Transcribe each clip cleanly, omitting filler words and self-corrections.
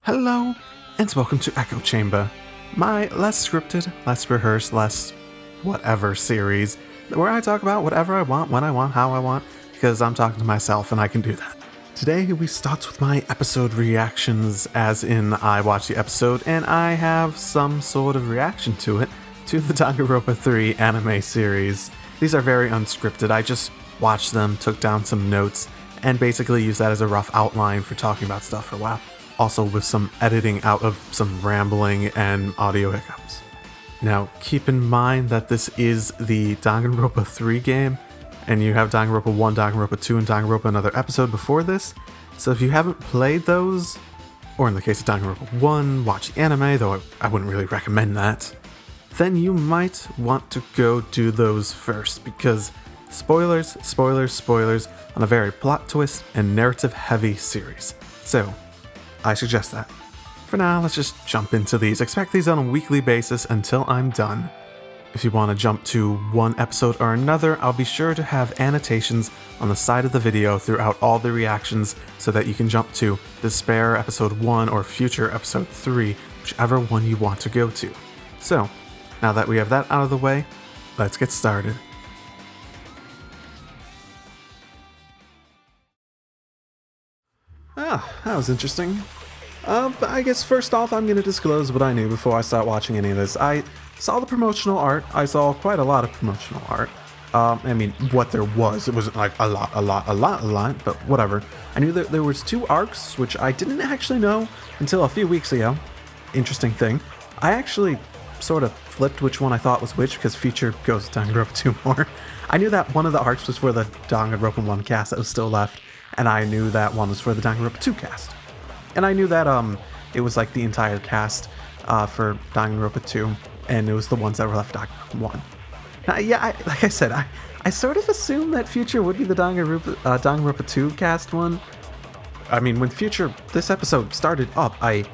Hello, and welcome to Echochamber, my less scripted, less rehearsed, less whatever series, where I talk about whatever I want, when I want, how I want, because I'm talking to myself and I can do that. Today we start with my episode reactions, as in I watch the episode and I have some sort of reaction to it, to the Danganronpa 3 anime series. These are very unscripted. I just watched them, took down some notes, and basically used that as a rough outline for talking about stuff for a while. Also with some editing out of some rambling and audio hiccups. Now, keep in mind that this is the Danganronpa 3 game, and you have Danganronpa 1, Danganronpa 2, and Danganronpa Another episode before this, so if you haven't played those, or in the case of Danganronpa 1, watch the anime, though I wouldn't really recommend that, then you might want to go do those first, because spoilers on a very plot twist and narrative heavy series. So, I suggest that. For now, let's just jump into these. Expect these on a weekly basis until I'm done. If you want to jump to one episode or another, I'll be sure to have annotations on the side of the video throughout all the reactions so that you can jump to Despair episode 1 or future episode 3, whichever one you want to go to. So, now that we have that out of the way, let's get started. That was interesting. I guess first off, I'm going to disclose what I knew before I start watching any of this. I saw the promotional art. I saw quite a lot of promotional art. I mean, what there was. It wasn't like a lot, but whatever. I knew that there was 2 arcs, which I didn't actually know until a few weeks ago. Interesting thing. I actually sort of flipped which one I thought was which, because Future goes to Danganronpa 2 more. I knew that one of the arcs was for the Danganronpa 1 cast that was still left, and I knew that one was for the Danganronpa 2 cast. And I knew that it was like the entire cast for Danganronpa 2, and it was the ones that were left Danganronpa 1. Now, yeah, like I said, I sort of assumed that Future would be the Danganronpa 2 cast one. I mean, when this episode started up, it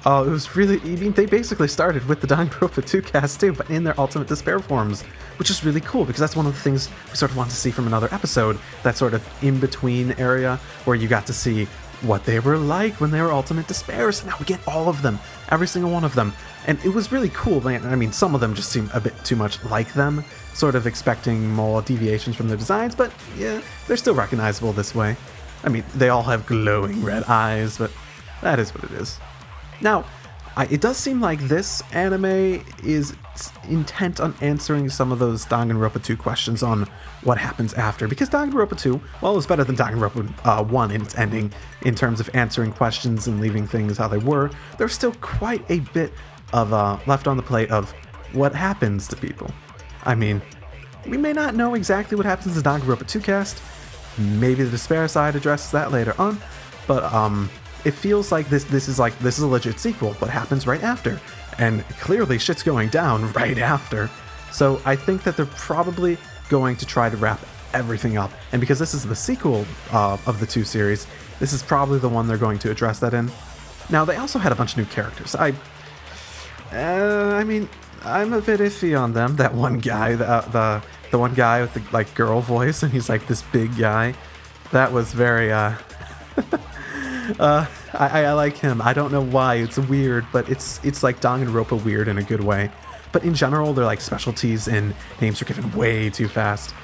was really, I mean, they basically started with the Danganronpa 2 cast too, but in their ultimate despair forms, which is really cool, because that's one of the things we sort of want to see from another episode, that sort of in-between area, where you got to see what they were like when they were ultimate despair. So now we get all of them, every single one of them, and it was really cool, man. I mean, some of them just seem a bit too much like them, sort of expecting more deviations from their designs, but yeah, they're still recognizable this way. I mean, they all have glowing red eyes, but that is what it is. Now, it does seem like this anime is intent on answering some of those Danganronpa 2 questions on what happens after, because Danganronpa 2, well, it was better than Danganronpa 1 in its ending in terms of answering questions and leaving things how they were. There's still quite a bit of left on the plate of what happens to people. I mean, we may not know exactly what happens to the Danganronpa 2 cast. Maybe the Despair side addresses that later on, but it feels like this is a legit sequel. What happens right after? And clearly shit's going down right after. So I think that they're probably going to try to wrap everything up. And because this is the sequel of the 2 series, this is probably the one they're going to address that in. Now, they also had a bunch of new characters. I mean, I'm a bit iffy on them. That one guy, the one guy with the like girl voice, and he's like this big guy. That was very I like him. I don't know why. It's weird, but it's like Danganronpa weird in a good way. But in general, they're like specialties and names are given way too fast.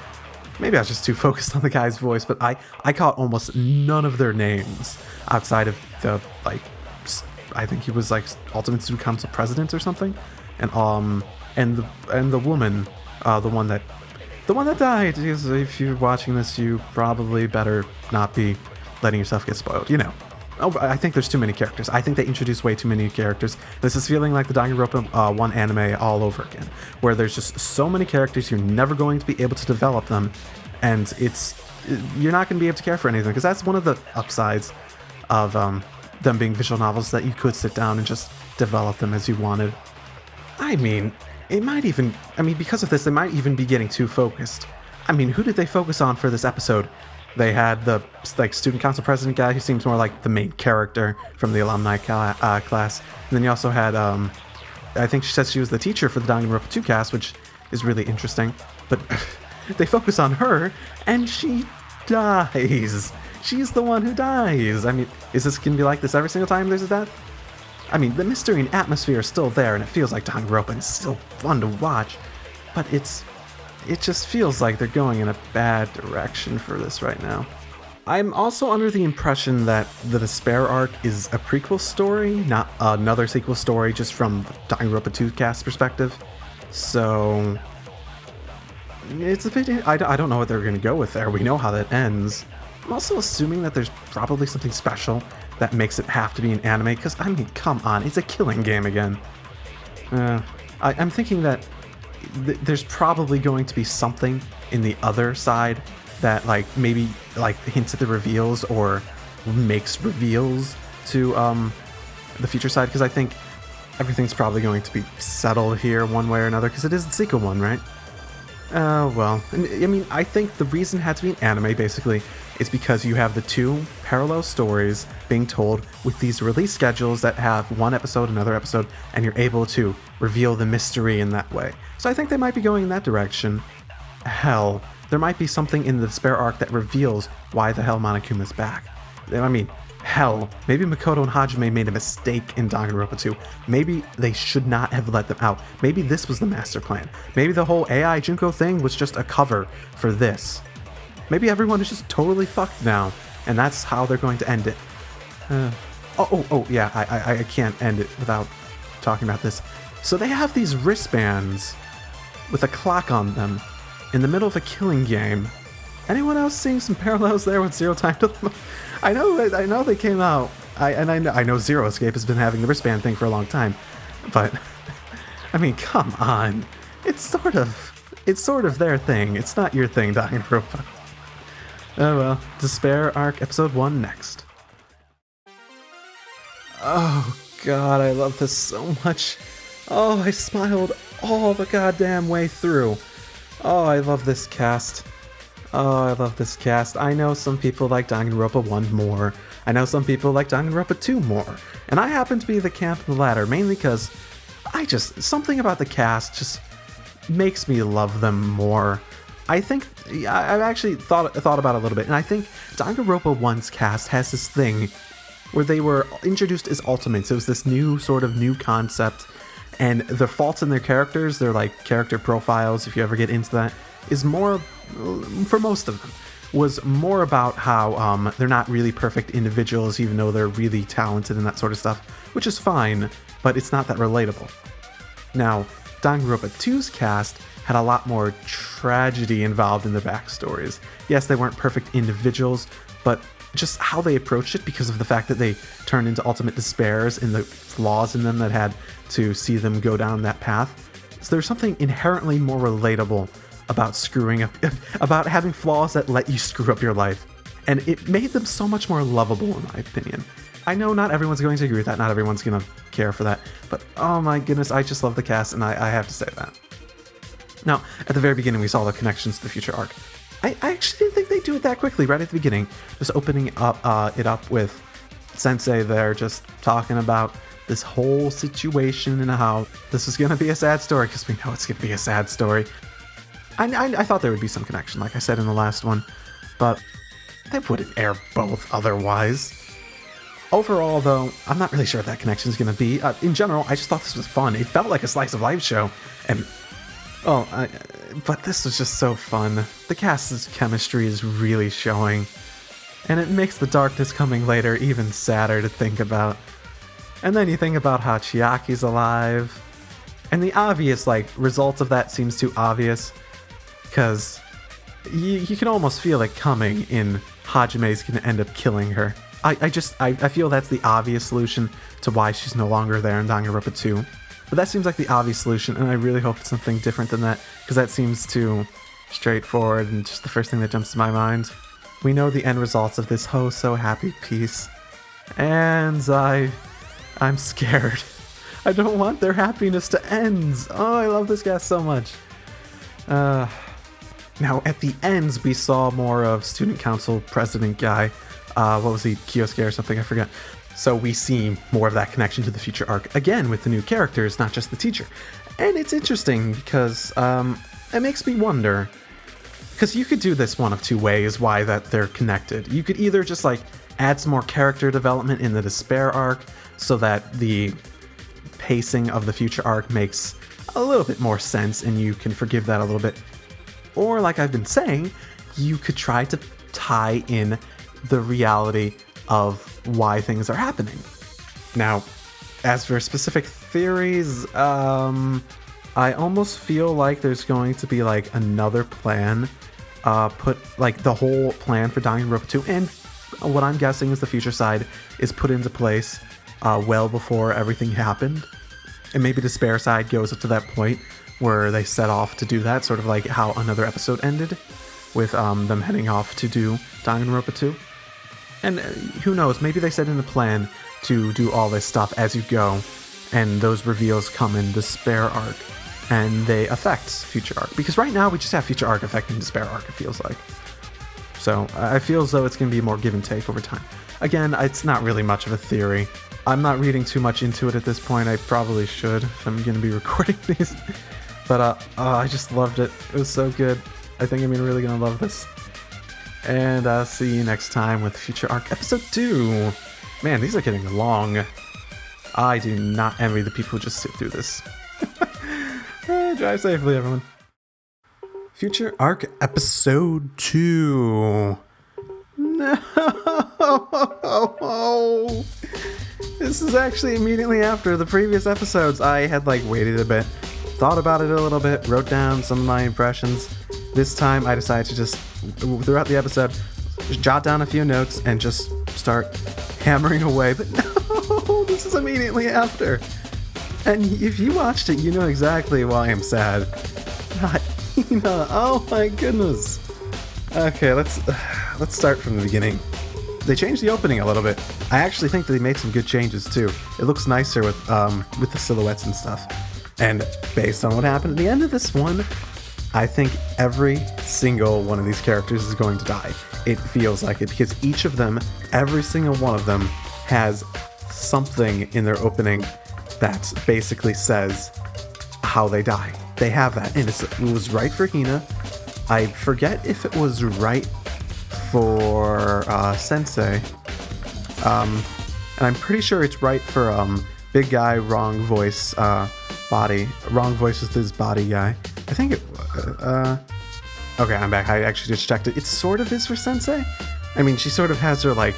Maybe I was just too focused on the guy's voice, but I caught almost none of their names outside of the, like, I think he was like Ultimate Student Council President or something, and the woman, the one that died. Because if you're watching this, you probably better not be letting yourself get spoiled, you know. Oh, I think there's too many characters. I think they introduced way too many characters. This is feeling like the Danganronpa 1 anime all over again, where there's just so many characters, you're never going to be able to develop them, and you're not going to be able to care for anything, because that's one of the upsides of them being visual novels, that you could sit down and just develop them as you wanted. I mean, because of this, they might even be getting too focused. I mean, who did they focus on for this episode? They had the student council president guy, who seems more like the main character from the alumni class. And then you also had, I think she says she was the teacher for the Danganronpa 2 cast, which is really interesting. But they focus on her, and she dies. She's the one who dies. I mean, is this going to be like this every single time there's a death? I mean, the mystery and atmosphere is still there, and it feels like Danganronpa, and it's still fun to watch, but it just feels like they're going in a bad direction for this right now. I'm also under the impression that the Despair arc is a prequel story, not another sequel story, just from the Danganronpa 2 cast perspective. So it's a bit, I don't know what they're going to go with there. We know how that ends. I'm also assuming that there's probably something special that makes it have to be an anime, because, I mean, come on, it's a killing game again. I'm thinking that there's probably going to be something in the other side that, like, maybe, like, hints at the reveals or makes reveals to the future side, because I think everything's probably going to be settled here one way or another, because it is the sequel one, right? Well, I mean, I think the reason it had to be an anime, basically, is because you have the two parallel stories being told with these release schedules that have one episode, another episode, and you're able to reveal the mystery in that way. So I think they might be going in that direction. Hell, there might be something in the Despair arc that reveals why the hell Monokuma's back. I mean, hell, maybe Makoto and Hajime made a mistake in Danganronpa 2. Maybe they should not have let them out. Maybe this was the master plan. Maybe the whole AI Junko thing was just a cover for this. Maybe everyone is just totally fucked now, and that's how they're going to end it. Yeah, I can't end it without talking about this. So they have these wristbands with a clock on them in the middle of a killing game. Anyone else seeing some parallels there with Zero Time to the... I know they came out. I know Zero Escape has been having the wristband thing for a long time, but I mean, come on. It's sort of their thing. It's not your thing, Danganronpa. Oh well, Despair arc episode 1 next. Oh god, I love this so much. Oh, I smiled all the goddamn way through. Oh, I love this cast. I know some people like Danganronpa 1 more. I know some people like Danganronpa 2 more. And I happen to be the camp of the latter, mainly because something about the cast just makes me love them more. I think, I've actually thought about it a little bit, and I think Danganronpa 1's cast has this thing where they were introduced as ultimates. It was this new concept, and the faults in their characters, their like character profiles, if you ever get into that, is more, for most of them, was more about how they're not really perfect individuals, even though they're really talented and that sort of stuff, which is fine, but it's not that relatable. Now, Danganronpa 2's cast had a lot more tragedy involved in their backstories. Yes, they weren't perfect individuals, but just how they approached it, because of the fact that they turned into ultimate despairs and the flaws in them that had to see them go down that path. So there's something inherently more relatable about screwing up, about having flaws that let you screw up your life. And it made them so much more lovable, in my opinion. I know not everyone's going to agree with that, not everyone's going to care for that, but oh my goodness, I just love the cast, and I have to say that. Now, at the very beginning, we saw the connections to the future arc. I actually didn't think they'd do it that quickly, right at the beginning. Just opening it up with Sensei there, just talking about this whole situation and how this is going to be a sad story, because we know it's going to be a sad story. I thought there would be some connection, like I said in the last one, but they wouldn't air both otherwise. Overall, though, I'm not really sure what that connection is going to be. In general, I just thought this was fun. It felt like a slice of life show, and but this was just so fun. The cast's chemistry is really showing, and it makes the darkness coming later even sadder to think about. And then you think about how Chiaki's alive, and the obvious, result of that seems too obvious, because you can almost feel it coming in Hajime's gonna end up killing her. I feel that's the obvious solution to why she's no longer there in Danganronpa 2. But that seems like the obvious solution, and I really hope it's something different than that, because that seems too straightforward and just the first thing that jumps to my mind. We know the end results of this so happy piece, and I'm scared. I don't want their happiness to end. Oh, I love this guy so much. Now, at the ends, we saw more of Student Council President guy. What was he? Kyosuke or something? I forgot. So we see more of that connection to the future arc, again with the new characters, not just the teacher. And it's interesting because it makes me wonder, because you could do this one of two ways why that they're connected. You could either just adds more character development in the Despair arc so that the pacing of the future arc makes a little bit more sense and you can forgive that a little bit. Or, like I've been saying, you could try to tie in the reality of why things are happening. Now, as for specific theories, I almost feel like there's going to be like another plan, put like the whole plan for Danganronpa 2, and what I'm guessing is the future side is put into place well before everything happened. And maybe the Despair side goes up to that point where they set off to do that, sort of like how another episode ended, with them heading off to do Danganronpa 2. And who knows, maybe they set in a plan to do all this stuff as you go, and those reveals come in Despair arc, and they affect future arc. Because right now we just have future arc affecting Despair arc, it feels like. So I feel as though it's going to be more give and take over time. Again, it's not really much of a theory. I'm not reading too much into it at this point. I probably should if I'm going to be recording these. But I just loved it. It was so good. I think I'm really going to love this. And I'll see you next time with Future Arc Episode 2. Man, these are getting long. I do not envy the people who just sit through this. Drive safely, everyone. Future Arc Episode 2. No! This is actually immediately after the previous episodes. I had waited a bit, thought about it a little bit, wrote down some of my impressions. This time I decided to just, throughout the episode, just jot down a few notes and just start hammering away. But no, this is immediately after. And if you watched it, you know exactly why I'm sad. Not Hina. Oh my goodness. Okay, let's start from the beginning. They changed the opening a little bit. I actually think that they made some good changes too. It looks nicer with the silhouettes and stuff. And based on what happened at the end of this one, I think every single one of these characters is going to die. It feels like it, because each of them, every single one of them, has something in their opening that basically says how they die. They have that, and it was right for Hina. I forget if it was right for Sensei. And I'm pretty sure it's right for big guy, wrong voice, body. Wrong voice with his body guy. I think it... okay, I'm back. I actually just checked it. It sort of is for Sensei. I mean, she sort of has her, the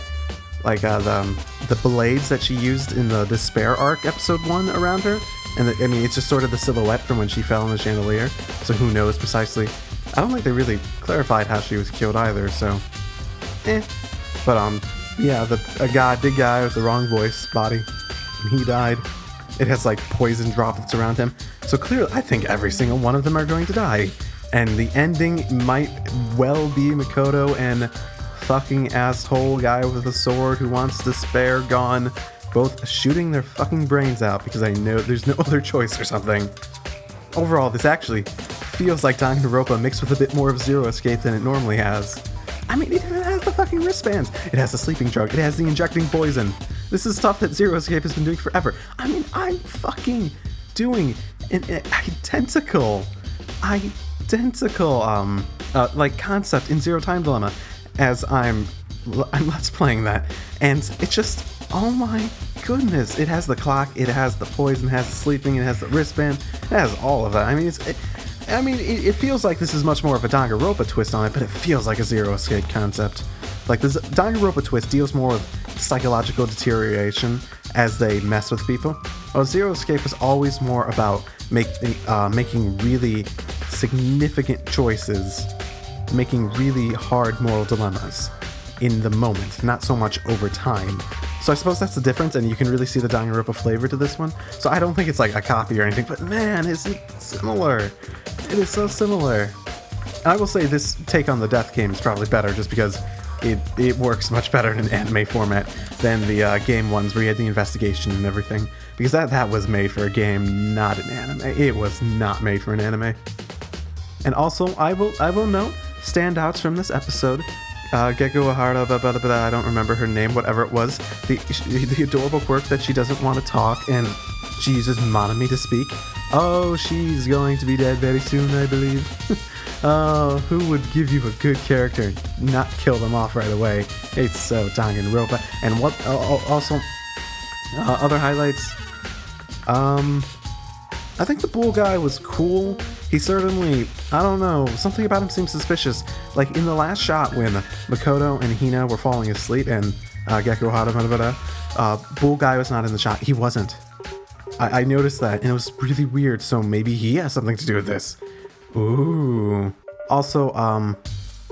blades that she used in the Despair arc, episode 1, around her. And, it's just sort of the silhouette from when she fell in the chandelier. So who knows precisely. I don't think they really clarified how she was killed either, so... But, yeah, a big guy with the wrong voice, body, and he died. It has, poison droplets around him. So clearly, I think every single one of them are going to die. And the ending might well be Makoto and fucking asshole guy with a sword who wants Despair gone, both shooting their fucking brains out because I know there's no other choice or something. Overall, this actually feels like Danganronpa mixed with a bit more of Zero Escape than it normally has. I mean, it even has the fucking wristbands. It has the sleeping drug. It has the injecting poison. This is stuff that Zero Escape has been doing forever. I mean, I'm fucking doing an identical concept in Zero Time Dilemma as I'm let's playing that. And it's just, oh my goodness. It has the clock, it has the poison, it has the sleeping, it has the wristband, it has all of that. It feels like this is much more of a Danganronpa twist on it, but it feels like a Zero Escape concept. This Danganronpa twist deals more with psychological deterioration as they mess with people. While Zero Escape is always more about making really significant choices, making really hard moral dilemmas in the moment, not so much over time. So I suppose that's the difference, and you can really see the Danganronpa flavor to this one. So I don't think it's a copy or anything, but man, is it similar. It is so similar. And I will say this take on the death game is probably better just because it works much better in an anime format than the game ones where you had the investigation and everything. Because that was made for a game, not an anime. It was not made for an anime. And also, I will note standouts from this episode. Gecko Ahara, I don't remember her name, whatever it was. The adorable quirk that she doesn't want to talk and she uses Monami to speak. Oh, she's going to be dead very soon, I believe. Who would give you a good character and not kill them off right away? It's so Danganronpa. And what, also, other highlights, I think the bull guy was cool. He certainly, I don't know, something about him seems suspicious. Like in the last shot when Makoto and Hina were falling asleep and Gekko Hada, bull guy was not in the shot. He wasn't. I noticed that and it was really weird, so maybe he has something to do with this. Ooh. Also,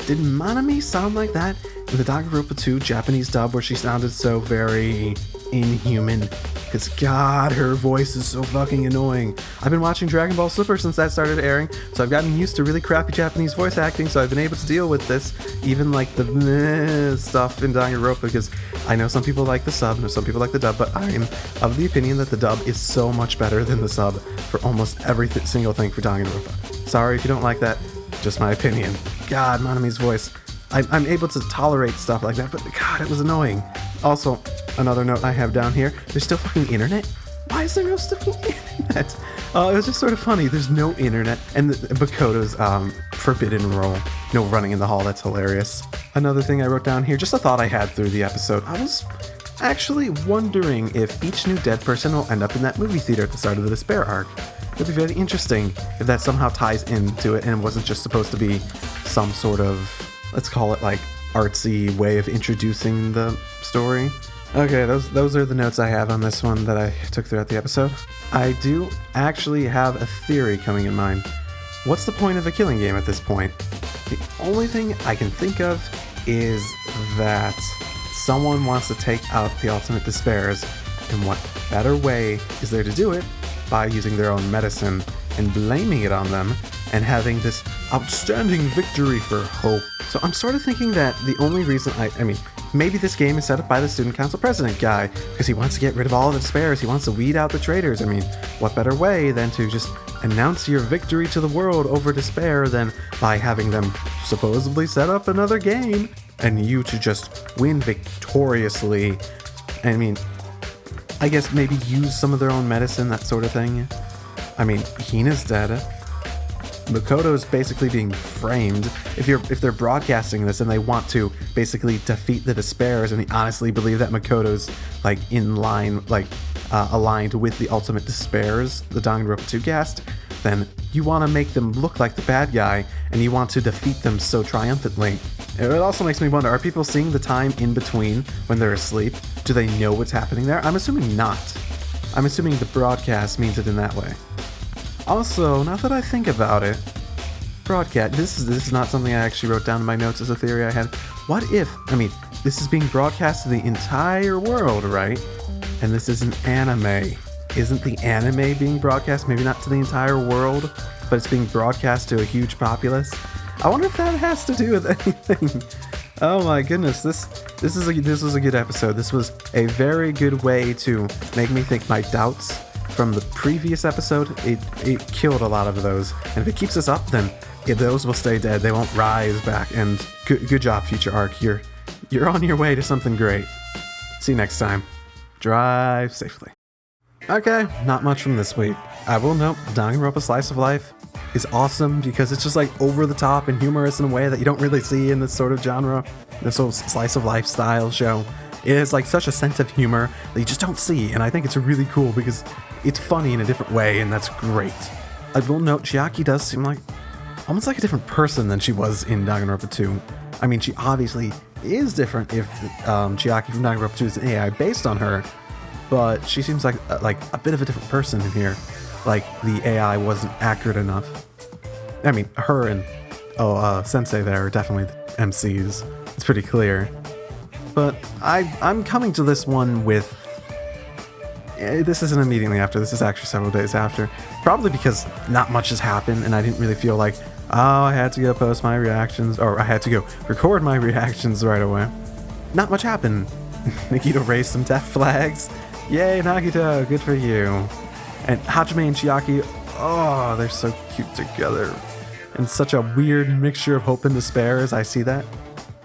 did Manami sound like that in the Danganronpa 2 Japanese dub where she sounded so very inhuman? Because God, her voice is so fucking annoying. I've been watching Dragon Ball Super since that started airing, so I've gotten used to really crappy Japanese voice acting, so I've been able to deal with this, even like the meh stuff in Danganronpa, because I know some people like the sub, and some people like the dub, but I'm of the opinion that the dub is so much better than the sub for almost every single thing for Danganronpa. Sorry if you don't like that, just my opinion. God, Manami's voice. I'm able to tolerate stuff like that, but God, it was annoying. Also, another note I have down here, there's still fucking internet? Why is there no fucking internet? It was just sort of funny, there's no internet, and Makoto's forbidden role. No running in the hall, that's hilarious. Another thing I wrote down here, just a thought I had through the episode, I was actually wondering if each new dead person will end up in that movie theater at the start of the Despair arc. It'd be very interesting if that somehow ties into it and it wasn't just supposed to be some sort of, let's call it like artsy way of introducing the story. Okay, those are the notes I have on this one that I took throughout the episode. I do actually have a theory coming in mind. What's the point of a killing game at this point? The only thing I can think of is that someone wants to take out the ultimate despairs, and what better way is there to do it by using their own medicine and blaming it on them and having this outstanding victory for hope. So I'm sort of thinking that the only reason I mean, maybe this game is set up by the student council president guy because he wants to get rid of all the despairs. He wants to weed out the traitors. I mean, what better way than to just announce your victory to the world over despair than by having them supposedly set up another game and you to just win victoriously. I mean, I guess maybe use some of their own medicine, that sort of thing. I mean, Hina's dead. Makoto's basically being framed. If they're broadcasting this and they want to basically defeat the despairs, and they honestly believe that Makoto's like in line, like aligned with the ultimate despairs, the Danganronpa 2 cast, then you want to make them look like the bad guy, and you want to defeat them so triumphantly. It also makes me wonder, are people seeing the time in between when they're asleep? Do they know what's happening there? I'm assuming not. I'm assuming the broadcast means it in that way. Also, now that I think about it, broadcast, this is not something I actually wrote down in my notes as a theory I had. What if, I mean, this is being broadcast to the entire world, right? And this is an anime. Isn't the anime being broadcast maybe not to the entire world, but it's being broadcast to a huge populace? I wonder if that has to do with anything. Oh my goodness, this was a good episode. This was a very good way to make me think my doubts from the previous episode. It killed a lot of those, and if it keeps us up, then those will stay dead. They won't rise back. And good job, Future Arc. You're on your way to something great. See you next time. Drive safely. Okay, not much from this week. I will note Danganronpa Slice of Life is awesome because it's just like over the top and humorous in a way that you don't really see in this sort of genre, this whole slice of life style show. It has like such a sense of humor that you just don't see, and I think it's really cool because it's funny in a different way, and that's great. I will note Chiaki does seem like almost like a different person than she was in Danganronpa 2. I mean, she obviously is different if Chiaki from Danganronpa 2 is an AI based on her, but she seems like a bit of a different person in here. Like the AI wasn't accurate enough. I mean, her and Sensei there are definitely the MCs. It's pretty clear. But I'm coming to this one with... This isn't immediately after, this is actually several days after. Probably because not much has happened and I didn't really feel like, oh, I had to go post my reactions, or I had to go record my reactions right away. Not much happened. Nagito raised some death flags. Yay, Nagito, good for you. And Hajime and Chiaki, oh, they're so cute together. And such a weird mixture of hope and despair as I see that.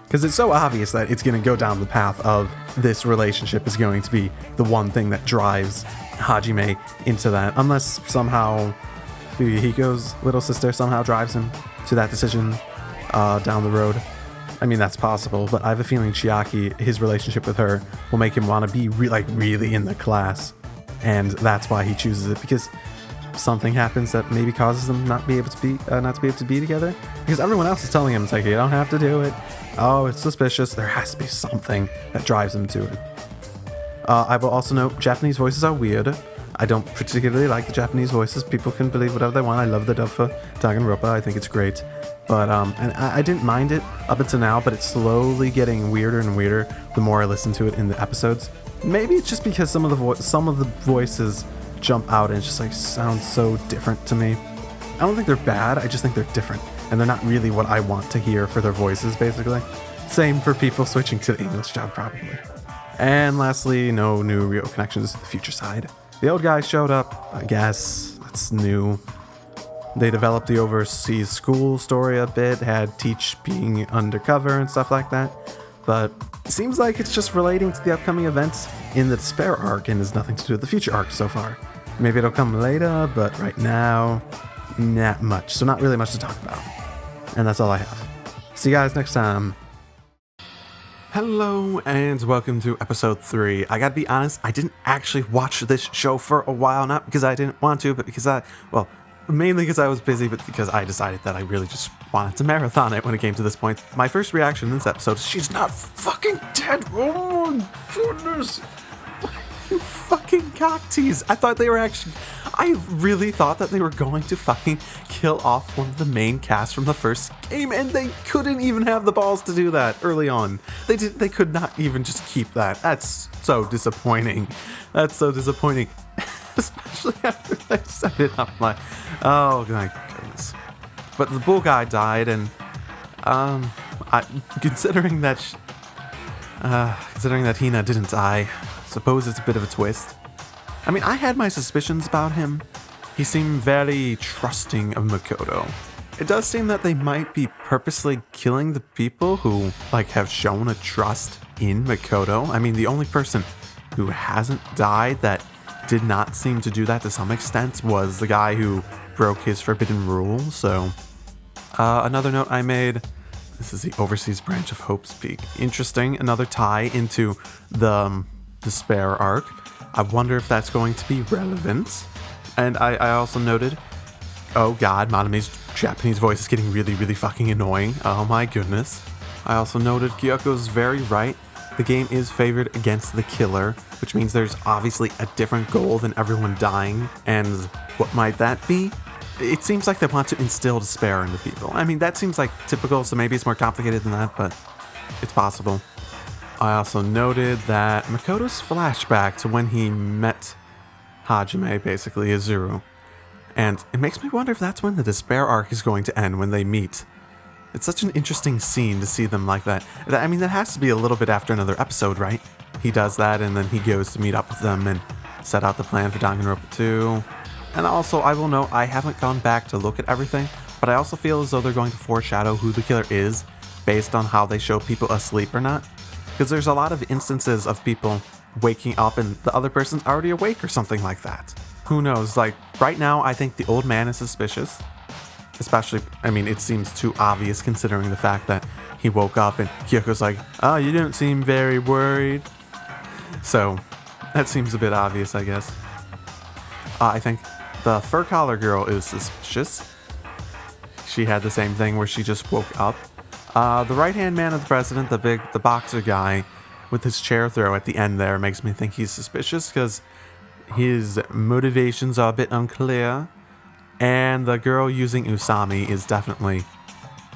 Because it's so obvious that it's going to go down the path of this relationship is going to be the one thing that drives Hajime into that. Unless somehow Fuyuhiko's little sister somehow drives him to that decision down the road. I mean, that's possible, but I have a feeling Chiaki, his relationship with her, will make him want to be really in the class. And that's why he chooses it, because something happens that maybe causes them not to be able to be together. Because everyone else is telling him, it's like, you don't have to do it. Oh, it's suspicious. There has to be something that drives him to it. I will also note, Japanese voices are weird. I don't particularly like the Japanese voices. People can believe whatever they want. I love the dub for Danganronpa. I think it's great. But, and I didn't mind it up until now, but it's slowly getting weirder and weirder the more I listen to it in the episodes. Maybe it's just because some of the voices jump out and it just like sounds so different to me. I don't think they're bad, I just think they're different. And they're not really what I want to hear for their voices, basically. Same for people switching to the English dub, probably. And lastly, no new real connections to the future side. The old guy showed up, I guess. That's new. They developed the overseas school story a bit, had Teach being undercover and stuff like that. But it seems like it's just relating to the upcoming events in the Despair arc and has nothing to do with the future arc so far. Maybe it'll come later, but right now, not much. So not really much to talk about. And that's all I have. See you guys next time. Hello and welcome to episode 3. I gotta be honest, I didn't actually watch this show for a while, not because I didn't want to, but because mainly because I was busy, but because I decided that I really just wanted to marathon it when it came to this point. My first reaction in this episode is, she's not fucking dead! Oh my goodness! You fucking cocktease! I really thought that they were going to fucking kill off one of the main cast from the first game, and they couldn't even have the balls to do that early on. They could not even just keep that. That's so disappointing. That's so disappointing. Especially after they set it up like, oh my goodness. But the bull guy died, and considering that Hina didn't die, suppose it's a bit of a twist. I mean, I had my suspicions about him. He seemed very trusting of Makoto. It does seem that they might be purposely killing the people who have shown a trust in Makoto. I mean, the only person who hasn't died that did not seem to do that to some extent was the guy who broke his forbidden rule. So another note I made, this is the overseas branch of Hope's Peak. Interesting, another tie into the Despair arc. I wonder if that's going to be relevant. And I also noted, oh god, Maname's Japanese voice is getting really fucking annoying. Oh my goodness. I also noted Kyoko's very right. The game is favored against the killer, which means there's obviously a different goal than everyone dying. And what might that be? It seems like they want to instill despair into people. I mean, that seems like typical, so maybe it's more complicated than that, but it's possible. I also noted that Makoto's flashback to when he met Hajime, basically Izuru. And it makes me wonder if that's when the Despair arc is going to end, when they meet. It's such an interesting scene to see them like that. I mean, that has to be a little bit after another episode, right? He does that, and then he goes to meet up with them and set out the plan for Danganronpa 2. And also, I will note, I haven't gone back to look at everything, but I also feel as though they're going to foreshadow who the killer is based on how they show people asleep or not. Because there's a lot of instances of people waking up and the other person's already awake or something like that. Who knows? Right now, I think the old man is suspicious. Especially, I mean, it seems too obvious considering the fact that he woke up and Kyoko's like, oh, you don't seem very worried. So, that seems a bit obvious, I guess. I think the fur collar girl is suspicious. She had the same thing where she just woke up. The right-hand man of the president, the boxer guy with his chair throw at the end there makes me think he's suspicious because his motivations are a bit unclear. And the girl using Usami is definitely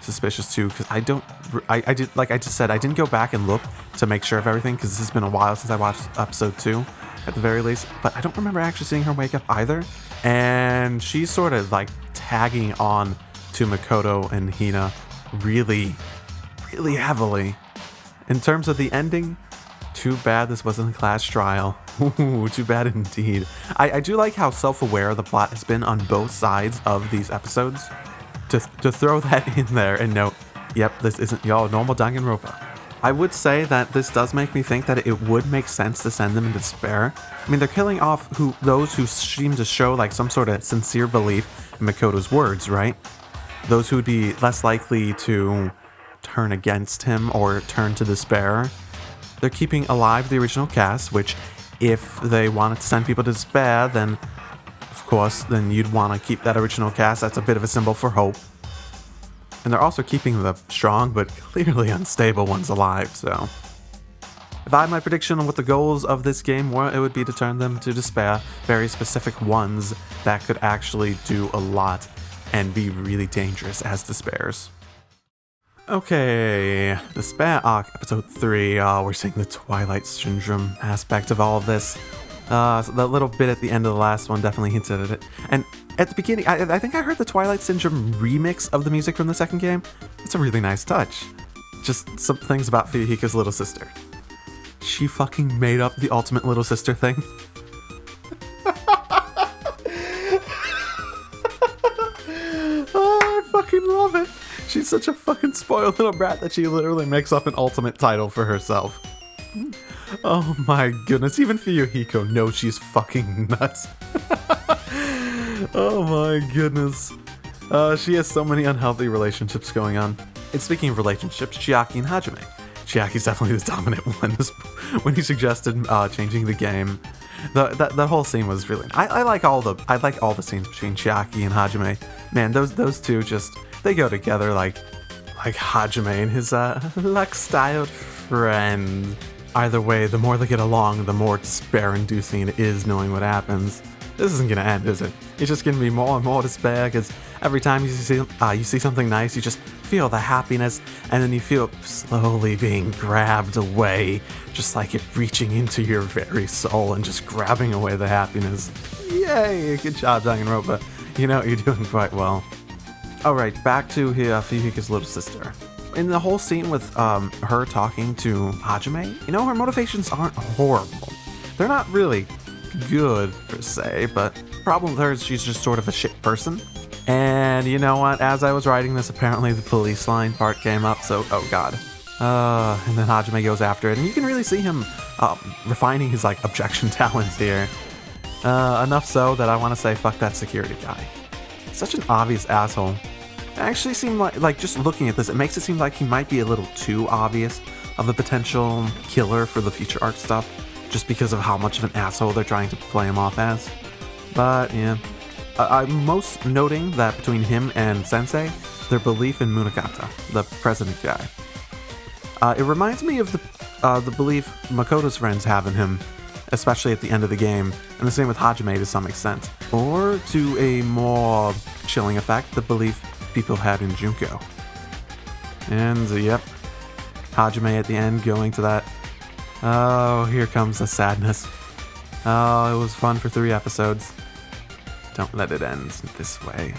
suspicious too, because I did, like I just said, I didn't go back and look to make sure of everything because this has been a while since I watched episode 2 at the very least, but I don't remember actually seeing her wake up either. And she's sort of tagging on to Makoto and Hina really heavily. In terms of the ending, too bad this wasn't a class trial. Ooh, too bad indeed. I do like how self-aware the plot has been on both sides of these episodes. To throw that in there and note, yep, this isn't y'all normal Danganronpa. I would say that this does make me think that it would make sense to send them into despair. I mean, they're killing off those who seem to show some sort of sincere belief in Makoto's words, right? those who would be less likely to turn against him or turn to despair. They're keeping alive the original cast, which if they wanted to send people to despair, then of course, then you'd want to keep that original cast. That's a bit of a symbol for hope. And they're also keeping the strong but clearly unstable ones alive, so. If I had my prediction on what the goals of this game were, it would be to turn them to despair, very specific ones that could actually do a lot and be really dangerous as despairs. Okay, Despair Arc Episode 3, we're seeing the Twilight Syndrome aspect of all of this. So that little bit at the end of the last one definitely hinted at it. And at the beginning, I think I heard the Twilight Syndrome remix of the music from the second game. It's a really nice touch. Just some things about Fuyuhiko's little sister. She fucking made up the ultimate little sister thing. Oh, I fucking love it. She's such a fucking spoiled little brat that she literally makes up an ultimate title for herself. Oh my goodness, even Fuyuhiko knows she's fucking nuts. Oh my goodness. She has so many unhealthy relationships going on. And speaking of relationships, Chiaki and Hajime. Chiaki's definitely the dominant one when he suggested changing the game. That whole scene was really. I like all the scenes between Chiaki and Hajime. Man, those two just they go together like Hajime and his luck-styled friend. Either way, the more they get along, the more despair-inducing it is knowing what happens. This isn't gonna end, is it? It's just gonna be more and more despair because every time you see something nice, you just feel the happiness, and then you feel slowly being grabbed away, just like it reaching into your very soul and just grabbing away the happiness. Yay! Good job, Danganronpa. You know, you're doing quite well. Alright, back to Fuyuhiko's little sister. In the whole scene with her talking to Hajime, you know, her motivations aren't horrible. They're not really good, per se, but the problem with her is she's just sort of a shit person. And you know what? As I was writing this, apparently the police line part came up, so, oh god. And then Hajime goes after it, and you can really see him refining his, like, objection talents here. Enough so that I want to say, fuck that security guy. Such an obvious asshole. It actually seemed like just looking at this, it makes it seem like he might be a little too obvious of a potential killer for the future art stuff, just because of how much of an asshole they're trying to play him off as. But, yeah. I'm most noting that between him and Sensei, their belief in Munakata, the president guy. It reminds me of the belief Makoto's friends have in him, especially at the end of the game, and the same with Hajime to some extent. Or, to a more chilling effect, the belief people had in Junko. And, yep, Hajime at the end going to that. Oh, here comes the sadness. Oh, it was fun for 3 episodes. Don't let it end this way.